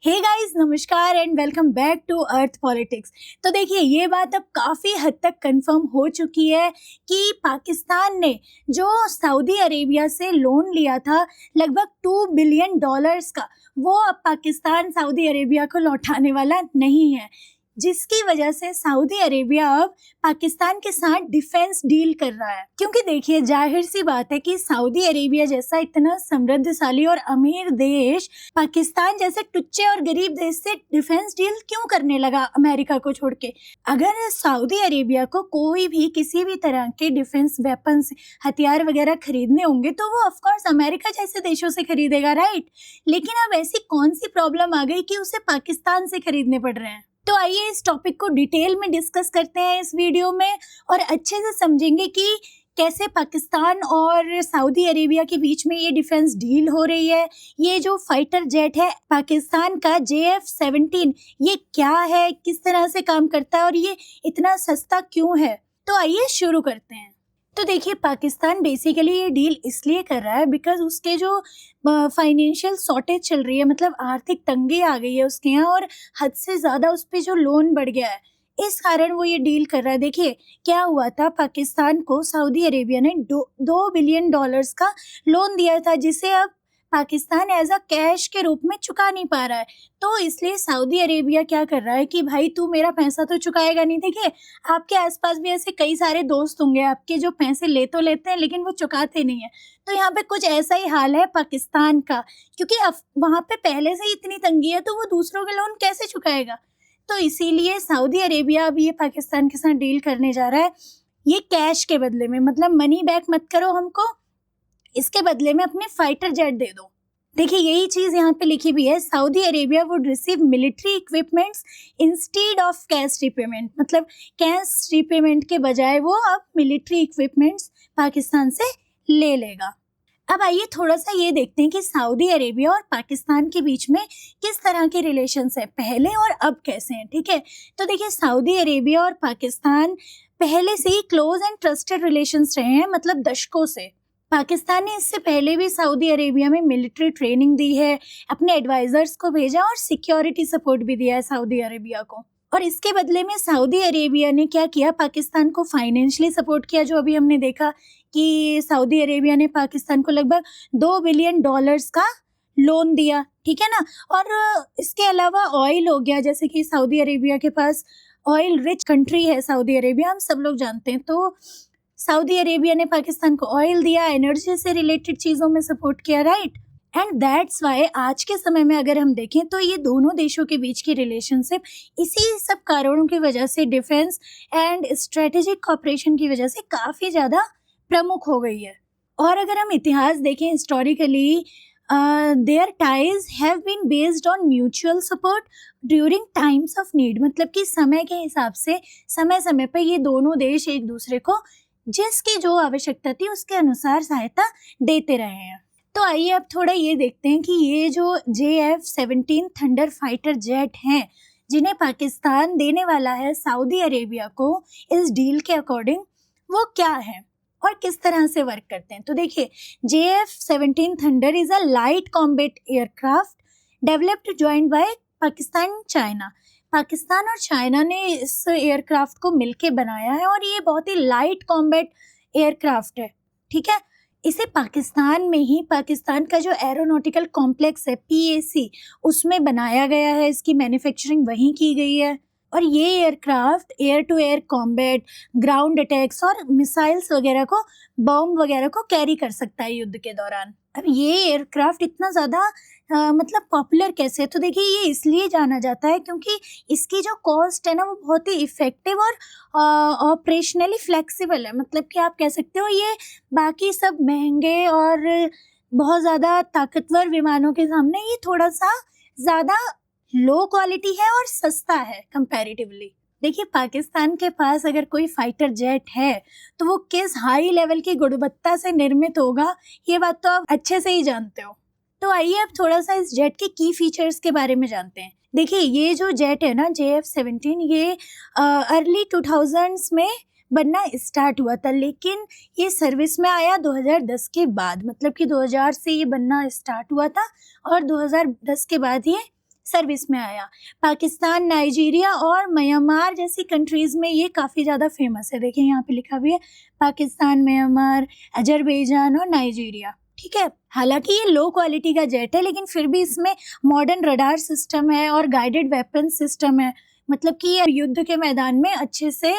हे guys, नमस्कार and welcome back to Arth politics. तो देखिए, ये बात अब काफ़ी हद तक कंफर्म हो चुकी है कि पाकिस्तान ने जो सऊदी अरेबिया से लोन लिया था लगभग $2 बिलियन का, वो अब पाकिस्तान सऊदी अरेबिया को लौटाने वाला नहीं है, जिसकी वजह से सऊदी अरेबिया अब पाकिस्तान के साथ डिफेंस डील कर रहा है। क्योंकि देखिए, जाहिर सी बात है कि सऊदी अरेबिया जैसा इतना समृद्धशाली और अमीर देश पाकिस्तान जैसे टुच्चे और गरीब देश से डिफेंस डील क्यों करने लगा अमेरिका को छोड़ के। अगर सऊदी अरेबिया को कोई भी किसी भी तरह के डिफेंस वेपन्स, हथियार वगैरह खरीदने होंगे तो वो ऑफ कोर्स अमेरिका जैसे देशों से खरीदेगा, राइट। लेकिन अब ऐसी कौन सी प्रॉब्लम आ गई कि उसे पाकिस्तान से खरीदने पड़ रहे हैं। तो आइए इस टॉपिक को डिटेल में डिस्कस करते हैं इस वीडियो में और अच्छे से समझेंगे कि कैसे पाकिस्तान और सऊदी अरेबिया के बीच में ये डिफेंस डील हो रही है। ये जो फाइटर जेट है पाकिस्तान का JF-17, ये क्या है, किस तरह से काम करता है और ये इतना सस्ता क्यों है। तो आइए शुरू करते हैं। तो देखिए, पाकिस्तान बेसिकली ये डील इसलिए कर रहा है बिकॉज उसके जो फाइनेंशियल शॉर्टेज चल रही है, मतलब आर्थिक तंगी आ गई है उसके यहाँ और हद से ज़्यादा उस पर जो लोन बढ़ गया है, इस कारण वो ये डील कर रहा है। देखिए क्या हुआ था, पाकिस्तान को सऊदी अरेबिया ने $2 बिलियन का लोन दिया था, जिसे अब पाकिस्तान एज अ कैश के रूप में चुका नहीं पा रहा है। तो इसलिए सऊदी अरेबिया क्या कर रहा है कि भाई तू मेरा पैसा तो चुकाएगा नहीं। देखिए, आपके आसपास भी ऐसे कई सारे दोस्त होंगे आपके जो पैसे ले तो लेते हैं लेकिन वो चुकाते नहीं है। तो यहाँ पे कुछ ऐसा ही हाल है पाकिस्तान का, क्योंकि अब वहाँ पे पहले से ही इतनी तंगी है तो वो दूसरों के लोन कैसे चुकाएगा। तो इसीलिए सऊदी अरेबिया अब ये पाकिस्तान के साथ डील करने जा रहा है, ये कैश के बदले में, मतलब मनी बैक मत करो हमको, इसके बदले में अपने फाइटर जेट दे दो। देखिए यही चीज यहाँ पे लिखी भी है, Saudi Arabia would receive military equipments instead of cash repayment, मतलब कैश रिपेमेंट के बजाय वो अब मिलिट्री इक्विपमेंट्स पाकिस्तान से ले लेगा। अब आइए थोड़ा सा ये देखते हैं कि सऊदी अरेबिया और पाकिस्तान के बीच में किस तरह के रिलेशंस हैं, पहले और अब कैसे हैं। ठीक है, तो देखिए सऊदी अरेबिया और पाकिस्तान पहले से ही क्लोज एंड ट्रस्टेड रिलेशंस रहे हैं, मतलब दशकों से। पाकिस्तान ने इससे पहले भी सऊदी अरेबिया में मिलिट्री ट्रेनिंग दी है, अपने एडवाइजर्स को भेजा और सिक्योरिटी सपोर्ट भी दिया है सऊदी अरेबिया को। और इसके बदले में सऊदी अरेबिया ने क्या किया, पाकिस्तान को फाइनेंशियली सपोर्ट किया, जो अभी हमने देखा कि सऊदी अरेबिया ने पाकिस्तान को लगभग $2 बिलियन का लोन दिया, ठीक है ना। और इसके अलावा ऑयल हो गया, जैसे कि सऊदी अरेबिया के पास ऑयल रिच कंट्री है सऊदी अरेबिया, हम सब लोग जानते हैं। तो सऊदी अरेबिया ने पाकिस्तान को ऑयल दिया, एनर्जी से रिलेटेड चीज़ों में सपोर्ट किया, राइट। एंड दैट्स वाई आज के समय में अगर हम देखें तो ये दोनों देशों के बीच की रिलेशनशिप इसी सब कारणों की वजह से, डिफेंस एंड स्ट्रेटेजिक कॉपरेशन की वजह से काफ़ी ज़्यादा प्रमुख हो गई है। और अगर हम इतिहास देखें historically, there ties have been based on mutual support during times of need, मतलब कि समय के हिसाब से समय समय पर ये दोनों देश एक दूसरे को जिसकी जो आवश्यकता थी उसके अनुसार सहायता देते रहे हैं। तो आइए अब थोड़ा ये देखते हैं कि ये जो JF-17 थंडर फाइटर जेट हैं, जिन्हें पाकिस्तान देने वाला है सऊदी अरेबिया को इस डील के अकॉर्डिंग, वो क्या है और किस तरह से वर्क करते हैं। तो देखिए, JF-17 thunder is a light combat aircraft developed joint by Pakistan China. Pakistan और चाइना ने इस एयरक्राफ्ट को मिलके बनाया है और ये बहुत ही लाइट कॉम्बैट एयरक्राफ्ट है, ठीक है। इसे पाकिस्तान में ही, पाकिस्तान का जो एरोनॉटिकल कॉम्प्लेक्स है PAC, उसमें बनाया गया है, इसकी मैन्युफैक्चरिंग वहीं की गई है। और ये aircraft air to air combat, ground attacks और मिसाइल्स वगैरह को, बॉम्ब वगैरह को कैरी कर सकता है युद्ध के दौरान। अब ये एयरक्राफ्ट इतना ज़्यादा मतलब पॉपुलर कैसे है, तो देखिए ये इसलिए जाना जाता है क्योंकि इसकी जो कॉस्ट है ना, वो बहुत ही इफ़ेक्टिव और ऑपरेशनली फ्लेक्सिबल है। मतलब कि आप कह सकते हो ये बाकी सब महंगे और बहुत ज़्यादा ताकतवर विमानों के सामने ये थोड़ा सा ज़्यादा लो क्वालिटी है और सस्ता है कंपैरेटिवली। देखिए, पाकिस्तान के पास अगर कोई फाइटर जेट है तो वो किस हाई लेवल की गुणवत्ता से निर्मित होगा, ये बात तो आप अच्छे से ही जानते हो। तो आइए अब थोड़ा सा इस जेट के की फीचर्स के बारे में जानते हैं। देखिए, ये जो जेट है ना JF-17, ये अर्ली 2000s में बनना स्टार्ट हुआ था, लेकिन ये सर्विस में आया 2010 के बाद, मतलब कि 2000 से ये बनना स्टार्ट हुआ था और 2010 के बाद ये सर्विस में आया। पाकिस्तान, नाइजीरिया और म्यांमार जैसी कंट्रीज़ में ये काफ़ी ज़्यादा फेमस है। देखिए यहाँ पे लिखा भी है पाकिस्तान, म्यांमार, अजरबैजान और नाइजीरिया, ठीक है। हालांकि ये लो क्वालिटी का जेट है, लेकिन फिर भी इसमें मॉडर्न रडार सिस्टम है और गाइडेड वेपन सिस्टम है, मतलब कि ये युद्ध के मैदान में अच्छे से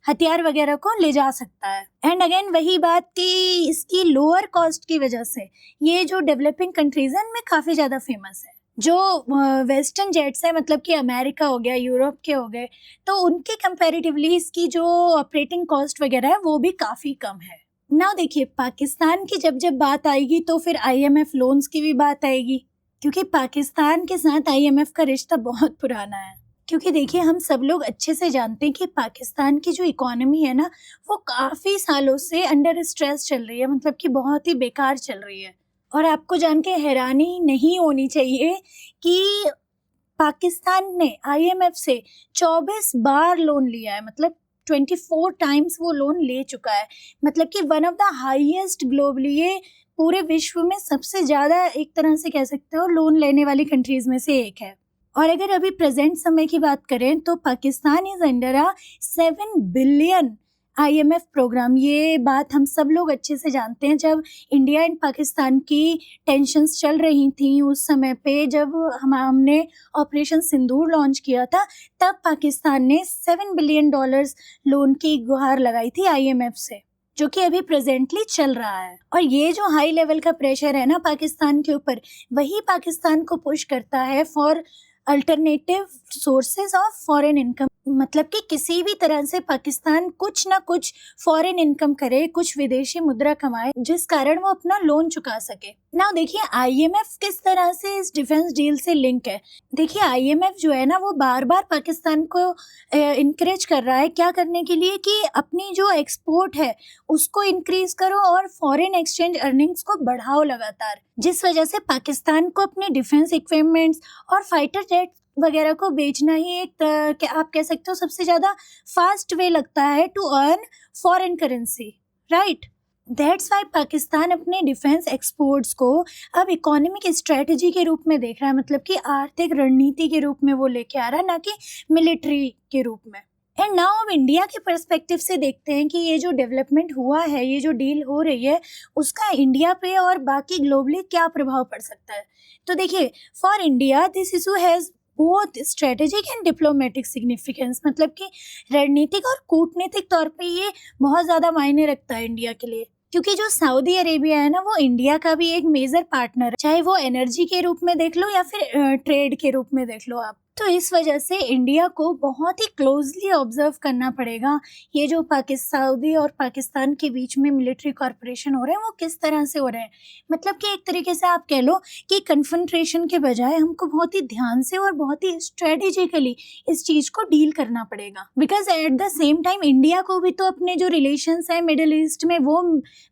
हथियार वगैरह को ले जा सकता है। एंड अगेन वही बात कि इसकी लोअर कॉस्ट की वजह से ये जो डेवलपिंग कंट्रीज हैं उनमें काफ़ी ज़्यादा फेमस है। जो वेस्टर्न जेट्स है, मतलब कि अमेरिका हो गया, यूरोप के हो गए, तो उनके कंपैरेटिवली इसकी जो ऑपरेटिंग कॉस्ट वगैरह है वो भी काफ़ी कम है। ना देखिए, पाकिस्तान की जब जब बात आएगी तो फिर IMF लोन्स की भी बात आएगी, क्योंकि पाकिस्तान के साथ IMF का रिश्ता बहुत पुराना है। क्योंकि देखिए, हम सब लोग अच्छे से जानते हैं कि पाकिस्तान की जो इकोनॉमी है ना, वो काफ़ी सालों से अंडर स्ट्रेस चल रही है, मतलब कि बहुत ही बेकार चल रही है। और आपको जान के हैरानी नहीं होनी चाहिए कि पाकिस्तान ने IMF से 24 बार लोन लिया है, मतलब 24 टाइम्स वो लोन ले चुका है, मतलब कि one of the highest globally, ये पूरे विश्व में सबसे ज़्यादा एक तरह से कह सकते हो लोन लेने वाली कंट्रीज़ में से एक है। और अगर अभी प्रेजेंट समय की बात करें तो Pakistan is under a 7 billion IMF प्रोग्राम। ये बात हम सब लोग अच्छे से जानते हैं। जब इंडिया एंड पाकिस्तान की टेंशन्स चल रही थी उस समय पे, जब हमने ऑपरेशन सिंदूर लॉन्च किया था, तब पाकिस्तान ने $7 बिलियन लोन की गुहार लगाई थी IMF से, जो कि अभी प्रेजेंटली चल रहा है। और ये जो हाई लेवल का प्रेशर है ना पाकिस्तान के ऊपर, वही पाकिस्तान को पुश करता है for alternative sources of foreign income, मतलब कि किसी भी तरह से पाकिस्तान कुछ ना कुछ फॉरेन इनकम करे, कुछ विदेशी मुद्रा कमाए, जिस कारण वो अपना लोन चुका सके। ना देखिए, IMF किस तरह से इस डिफेंस डील से लिंक है। देखिए, IMF जो है ना, वो बार बार पाकिस्तान को इनकरेज कर रहा है, क्या करने के लिए कि अपनी जो एक्सपोर्ट है उसको इंक्रीज करो और फॉरेन एक्सचेंज अर्निंग्स को बढ़ाओ लगातार, जिस वजह से पाकिस्तान को अपने डिफेंस इक्विपमेंट्स और फाइटर जेट वगैरह को बेचना ही एक आप कह सकते हो सबसे ज़्यादा फास्ट वे लगता है to earn foreign currency, right. That's why Pakistan अपने डिफेंस एक्सपोर्ट्स को अब इकोनॉमिक स्ट्रेटजी के रूप में देख रहा है, मतलब कि आर्थिक रणनीति के रूप में वो लेके आ रहा है, ना कि मिलिट्री के रूप में। एंड नाउ अब इंडिया के पर्सपेक्टिव से देखते हैं कि ये जो डेवलपमेंट हुआ है, ये जो डील हो रही है, उसका इंडिया पे और बाकी ग्लोबली क्या प्रभाव पड़ सकता है। तो देखिए, for India this issue has both strategic and diplomatic significance, मतलब कि रणनीतिक और कूटनीतिक तौर पे ये बहुत ज़्यादा मायने रखता है इंडिया के लिए, क्योंकि जो सऊदी अरेबिया है ना, वो इंडिया का भी एक मेजर पार्टनर है, चाहे वो एनर्जी के रूप में देख लो या फिर ट्रेड के रूप में देख लो आप। तो इस वजह से इंडिया को बहुत ही क्लोजली ऑब्जर्व करना पड़ेगा ये जो सऊदी और पाकिस्तान के बीच में मिलिट्री कॉर्पोरेशन हो रहे हैं वो किस तरह से हो रहे हैं। मतलब कि एक तरीके से आप कह लो कि कन्फ्रंट्रेशन के बजाय हमको बहुत ही ध्यान से और बहुत ही स्ट्रेटेजिकली इस चीज़ को डील करना पड़ेगा, because at the same time India को भी तो अपने जो रिलेशंस हैं मिडिल ईस्ट में वो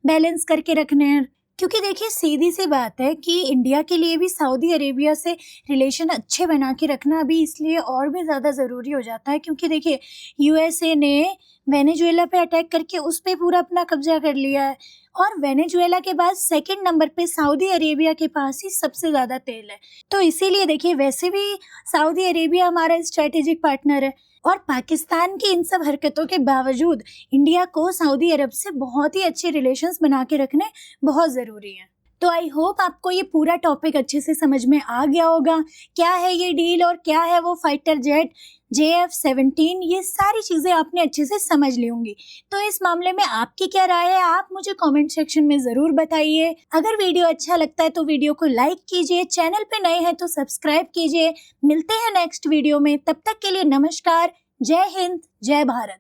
बैलेंस करके रखने हैं। क्योंकि देखिए, सीधी सी बात है कि इंडिया के लिए भी सऊदी अरेबिया से रिलेशन अच्छे बना के रखना अभी इसलिए और भी ज़्यादा ज़रूरी हो जाता है, क्योंकि देखिए USA ने वेनेजुएला पे अटैक करके उस पर पूरा अपना कब्जा कर लिया है, और वेनेजुएला के बाद सेकंड नंबर पे सऊदी अरेबिया के पास ही सबसे ज़्यादा तेल है। तो इसीलिए देखिए, वैसे भी सऊदी अरेबिया हमारा स्ट्रेटेजिक पार्टनर है, और पाकिस्तान की इन सब हरकतों के बावजूद इंडिया को सऊदी अरब से बहुत ही अच्छे रिलेशंस बना के रखने बहुत ज़रूरी है। तो आई होप आपको ये पूरा टॉपिक अच्छे से समझ में आ गया होगा, क्या है ये डील और क्या है वो फाइटर जेट JF-17, ये सारी चीज़ें आपने अच्छे से समझ ली होंगी। तो इस मामले में आपकी क्या राय है, आप मुझे कमेंट सेक्शन में ज़रूर बताइए। अगर वीडियो अच्छा लगता है तो वीडियो को लाइक कीजिए, चैनल पे नए हैं तो सब्सक्राइब कीजिए। मिलते हैं नेक्स्ट वीडियो में, तब तक के लिए नमस्कार, जय हिंद, जय भारत।